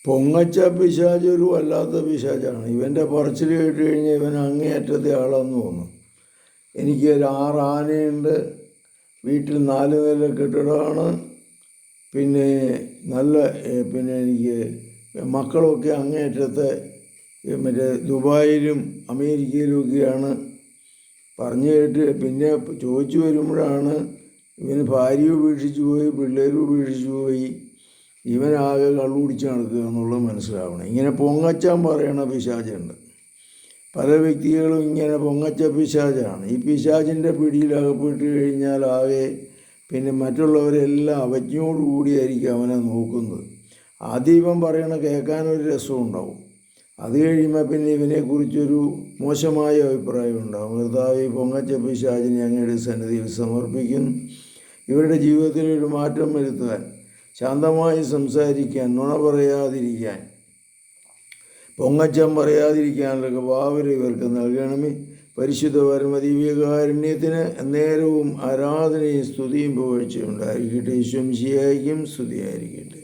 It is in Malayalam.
പൊങ്ങച്ച പിശാച് ഒരു വല്ലാത്ത പിശാചാണ്. ഇവൻ്റെ പറച്ചിൽ കേട്ട് കഴിഞ്ഞാൽ ഇവൻ അങ്ങേയറ്റത്തെ ആളെന്ന് തോന്നും. എനിക്ക് ഒരു 6 ആനയുണ്ട്, വീട്ടിൽ 4 നില കെട്ടിടമാണ്, പിന്നെ നല്ല പിന്നെ എനിക്ക് മക്കളൊക്കെ അങ്ങേയറ്റത്തെ മറ്റേ ദുബായിലും അമേരിക്കയിലുമൊക്കെയാണ് പറഞ്ഞു കേട്ട്. പിന്നെ ചോദിച്ചു വരുമ്പോഴാണ് ഇവന് ഭാര്യ ഉപേക്ഷിച്ചു പോയി, പിള്ളേരും ഉപേക്ഷിച്ചു പോയി, ഇവനാകെ കള്ളുപിടിച്ച് നടക്കുക എന്നുള്ളത് മനസ്സിലാവണം. ഇങ്ങനെ പൊങ്ങച്ചാൻ പറയണ പിശാചുണ്ട്. പല വ്യക്തികളും ഇങ്ങനെ പൊങ്ങച്ച പിശാചാണ്. ഈ പിശാചിൻ്റെ പിടിയിലകപ്പെട്ട് കഴിഞ്ഞാൽ ആകെ പിന്നെ മറ്റുള്ളവരെല്ലാം അവജ്ഞയോടുകൂടിയായിരിക്കും അവനെ നോക്കുന്നത്. ആദ്യം ഇവൻ പറയണ കേൾക്കാനൊരു രസമുണ്ടാവും, അത് കഴിയുമ്പോൾ പിന്നെ ഇവനെക്കുറിച്ചൊരു മോശമായ അഭിപ്രായം ഉണ്ടാകും. കർത്താവേ, പൊങ്ങച്ച പിശാചിനെ അങ്ങയുടെ സന്നിധിയിൽ സമർപ്പിക്കുന്നു. ഇവരുടെ ജീവിതത്തിൽ ഒരു മാറ്റം വരുത്താൻ, ശാന്തമായി സംസാരിക്കാൻ, നുണ പറയാതിരിക്കാൻ, പൊങ്ങച്ചം പറയാതിരിക്കാനുള്ള കൃപ ഇവർക്ക് നൽകണമേ. പരിശുദ്ധ പരമദിവ്യകാരുണ്യത്തിന് നേരവും ആരാധനയും സ്തുതിയും പുകഴ്ചയും ഉണ്ടായിരിക്കട്ടെ. ഈശോ മിശിഹായ്ക്കും സ്തുതിയായിരിക്കട്ടെ.